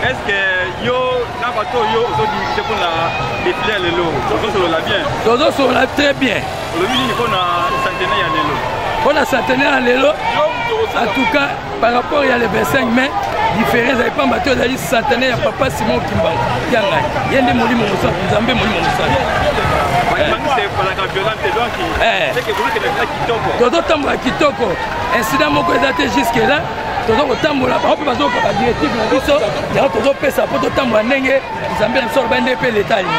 Est-ce que yo na bato yo aujourd'hui pour la défiler le lot Zozo sur la bien Zozo sur la très bien le mini il faut na centenaire ya lelo pour la centenaire lelo en tout cas par rapport à le 25 mai différence avec pas bato la centenaire ya papa Simon Kimbala yanga yende molimo musa nzambe molimo musa c'est pour la violente donc c'est que vous que la kitoko Zozo tambola kitoko incident moko ezate jusque là tozo kotambola baope bazokaka directive na biso yango tozopesa po totambola ndenge nzambe na biso bande mpe leta alimi.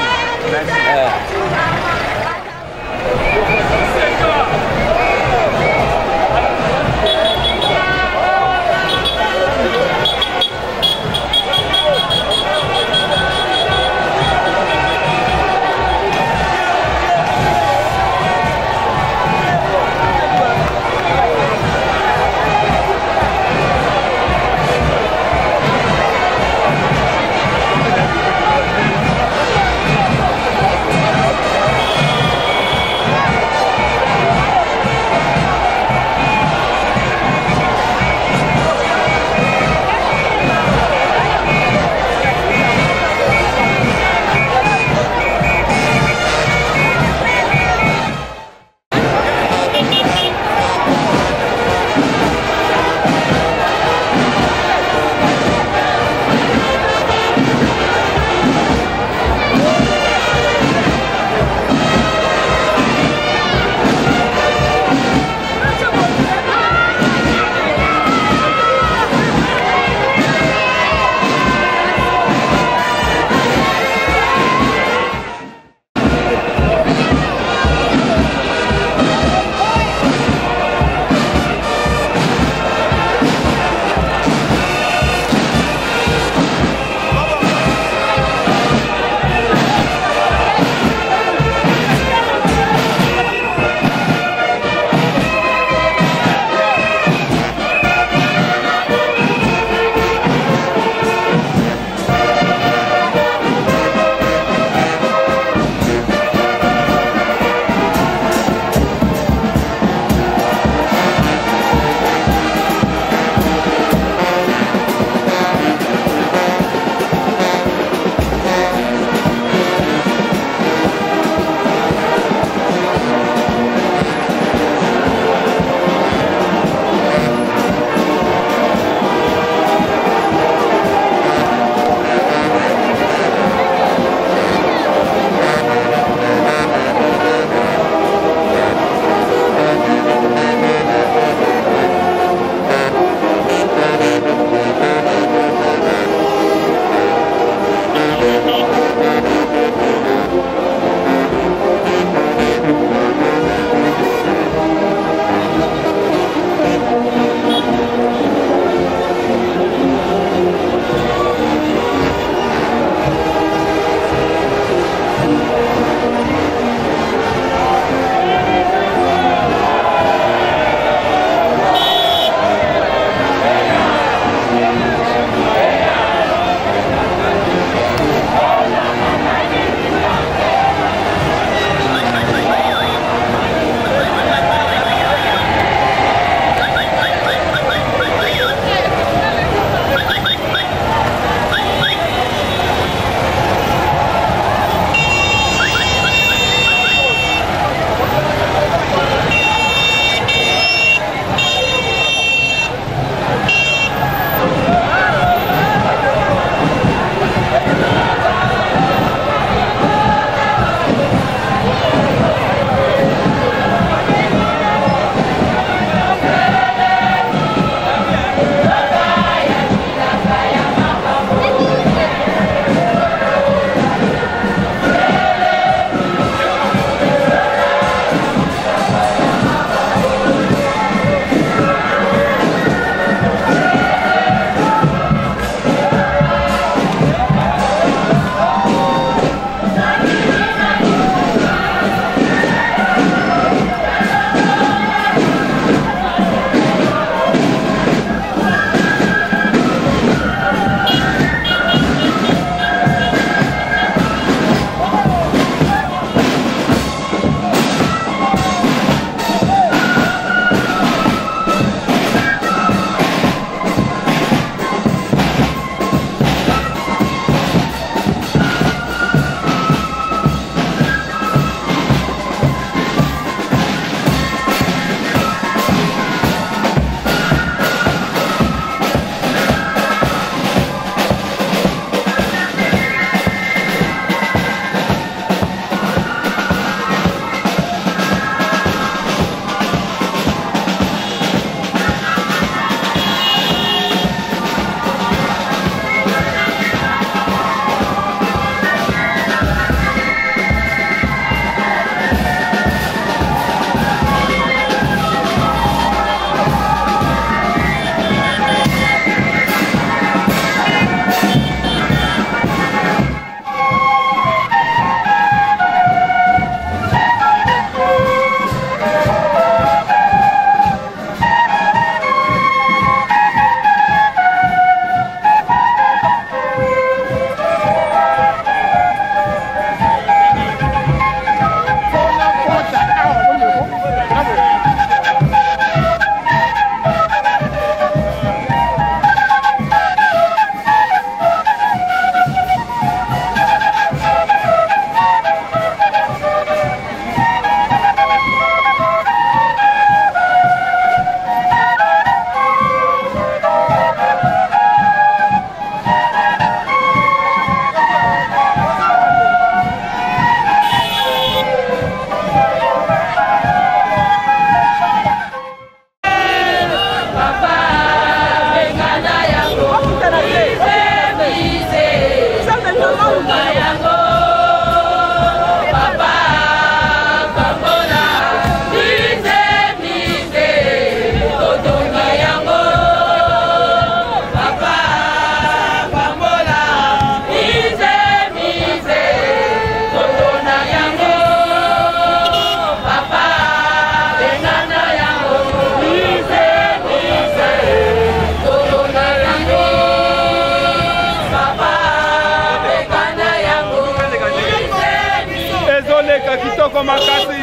makasi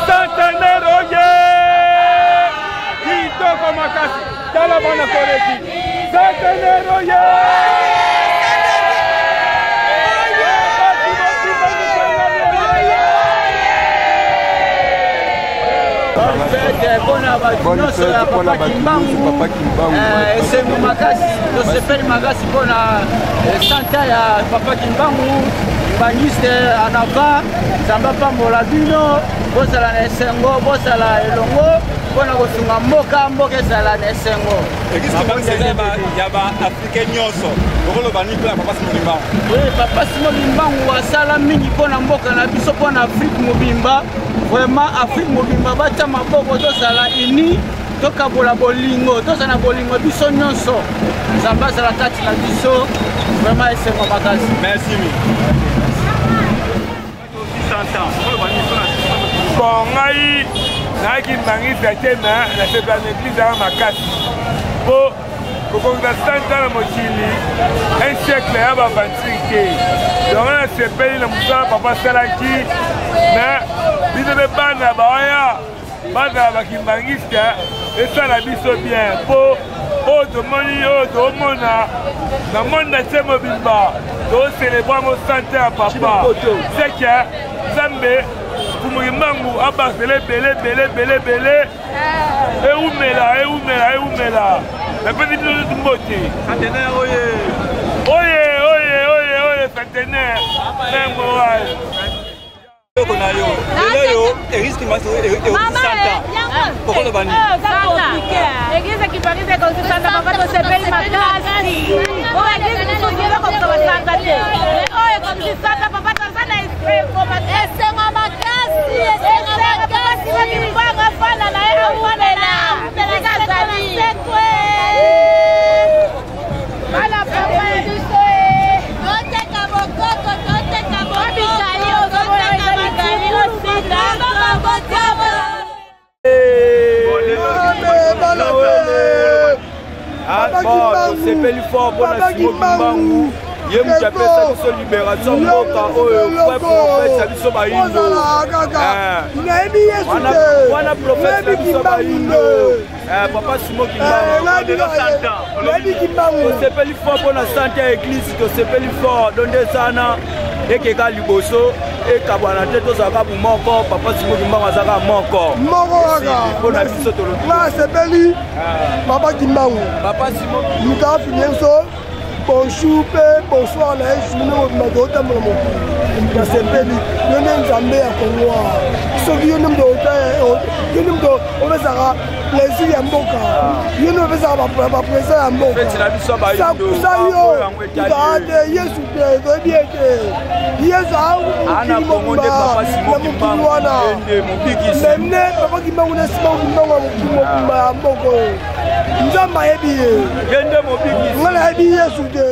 centenaire oye kitoko makasi tala bana koleki centenaire oye Bona batunoso ya Papa Kimbangu esengo makasi tosepeli makasi mpona santa ya Papa Kimbangu bangiste anava nzamba pambola bino bozala na esengo bozala elongo mpona kosunga mboka ezala na esengo ya baafrikain nyonso okoloba nini mpona Papa Simon Kimbangu Papa Simon Kimbangu asala mingi mpona mboka na biso mpona Afrique mobimba vraiment Afrique mobimba batia maboko tozala ini tokabola bolingo tozala na bolingo biso nyonso nzambe azala kati na biso vraiment esengo makasi. Merci. Bon, ngai naki mangisa tena na sepla n'église à makasi. Bo kokonga santa na mokili un siècle ya ba bantrike. Donc na sepeli na musala papa salaki na biso be bana baoya bana bakimbangisa esala biso bien po o domoni o domona na monde te mobimba to célébrer mo santé à papa c'est que Zambe pour Kimbangu abasele belé eumela la petite nous mbote centenaire oye centenaire moral kona yo lelo risque maso santa pourquoi le bani église qui paraît comme santa papa to sepeli makasi o église qui sogela comme santa te oye comme santa papa to sana esengo makasi Kimbangu afana na yeye amuonela telekazali sekwe ala papa diso oteka bokoko toteka bokoko bon, c'est belle fort pour la Kimbangu. Yem j'appelle ça biso libération mboka oyo kwa prophète ça biso bayindo. Wana prophète biso bayindo. Papa Simon Kimbangu de la Santa. On s'appelle fort pour la Santa église, to s'appelle fort donde sana ekeka liboso ekabwana te tozaka moko Papa Simon Kimbangu azaka moko. Pona biso to lo. Na s'appelle Papa Kimbangu. Papa Simon Luka Finenso. Bonjour, bonsoir, la journée où je suis dans mon sepeli, je n'ai jamais à Congo. Ce qui est nous plaisir à Mboka. Je ne veux pas présent à Mboka. Ça y est, Yesu Yesu ana Congo de Papa Simon Kimbangu même Papa Kimbangu na Simon Kimbangu à Mboka. Nzamba yebiye. Yende mobiki. Wala yebiye Yesu de.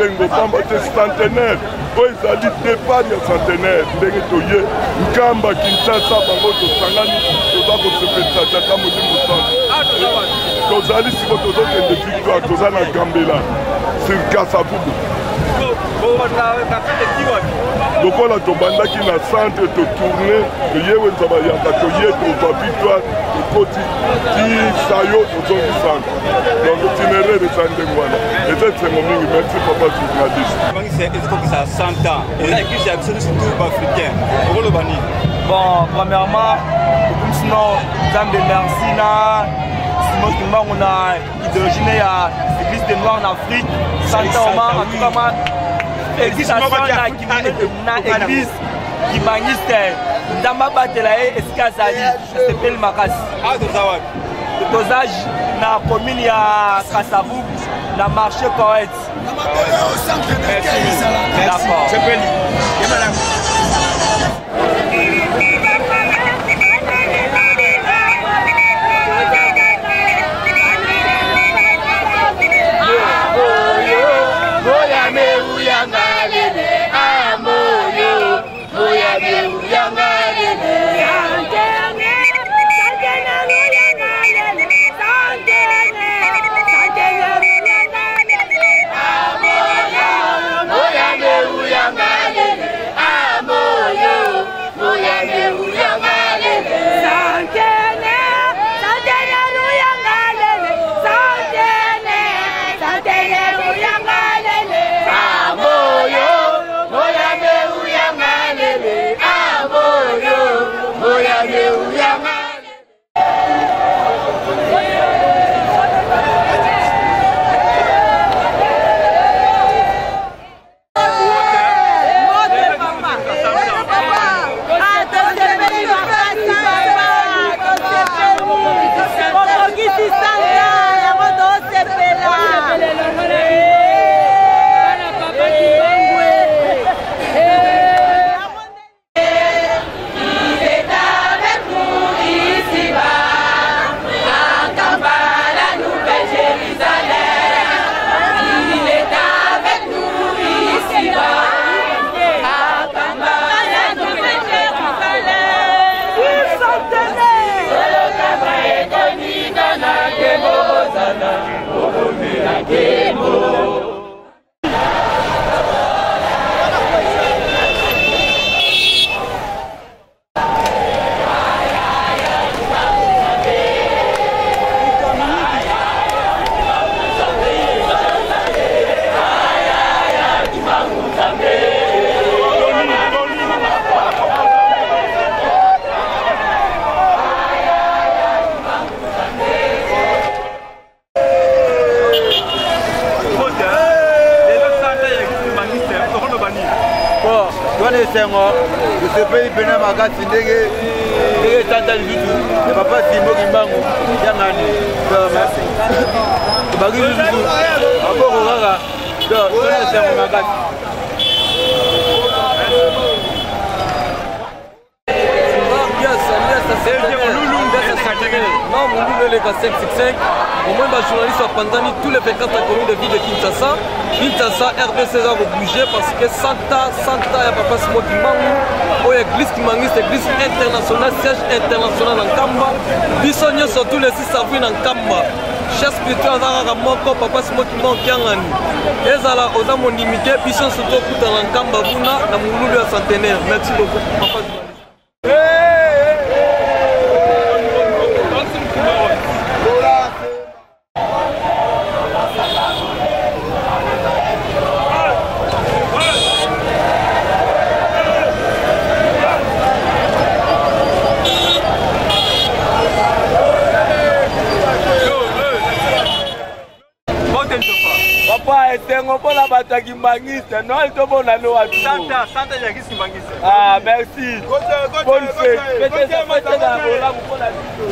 bolingo pamba te centenaire oyo ezali départ ya centenaire ndenge toye nkamba kinshasa bango tosangani toza kosepelisa tata molimo centre tozali siko tozokende victoire toza na gambela sur kasavubu lokola tobandaki na centre totourne toyewe nzaba yaka toye tozwa victoire tokoti tisayo tozongi centre donc itinéraire eza ndenge wana eza esengo mingi merci papa journaliste ezokokisa 100 ans eza église ya biso surtout baafricain okoloba nini bon premièrement tokumisino nzambe merci na Simon Kimbangu na idéologie ya église des noirs en Afrique 100 ans en tout cas église na église kimangiste ndamba batela ye esika azali esepeli makasi toza na commune ya Kasavubu na marché correct d'accord Sengo, je sais pas, il peut pas m'agarder, il tata du tout, il va pas si moi qui m'ango, yangani, merci. Il va guérir du tout, encore au raga, donc on est Sengo m'agarde. Non, mon nouveau les 565. Au moins, les journalistes ont pendant tous les 24 communes de ville de Kinshasa. Kinshasa, RDC a obligé parce que Santa, il y a papa Simon Kimbangu. Il y a l'église Kimbangu, c'est l'église internationale, siège international en Kamba. Bissonnier sont tous les 6 services en Kamba. Chef spirituel, papa Simon Kimbangu Kiangani. Et là, on a mon limité, Bisson surtout en Kamba, Buna, dans mon nouveau centenaire. Merci beaucoup, papa journaliste. Esengo pona bata kimbangiste, non il te bona no atu. Santa ya kimbangiste. Ah, merci. Bonne fête. Fête ça fête là pour la vidéo.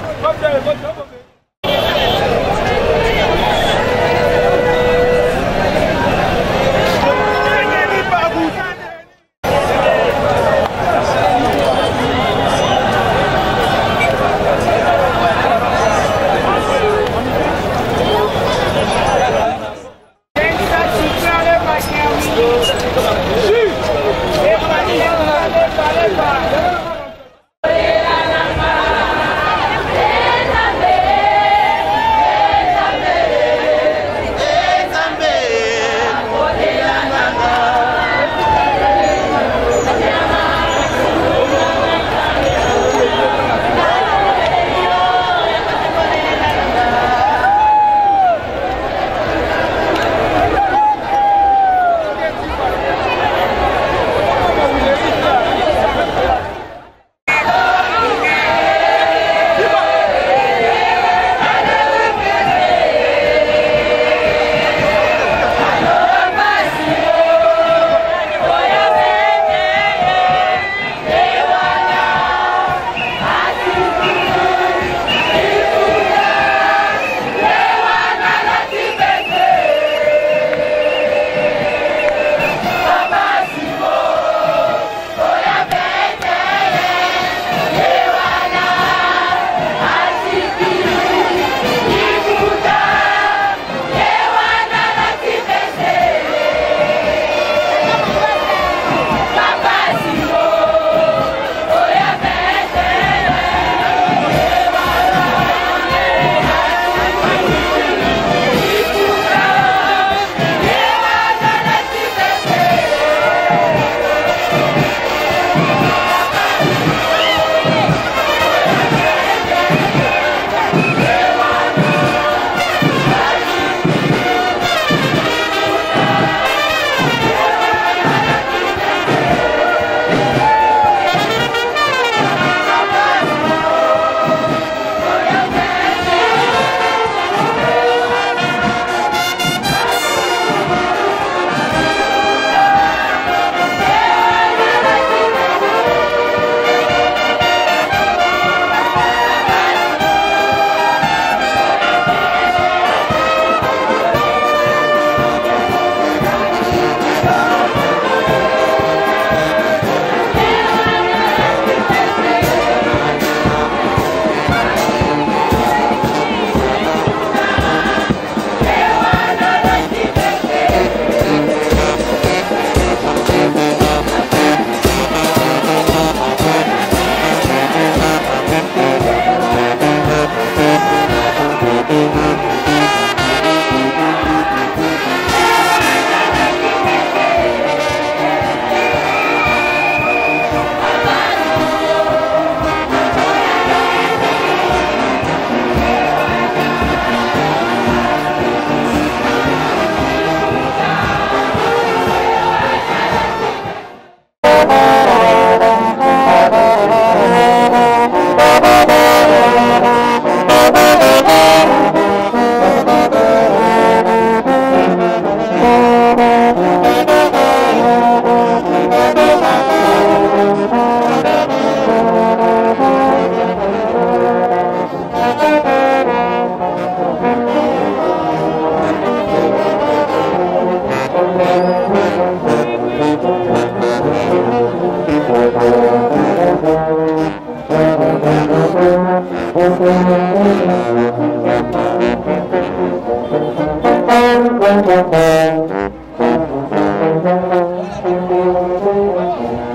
Merci.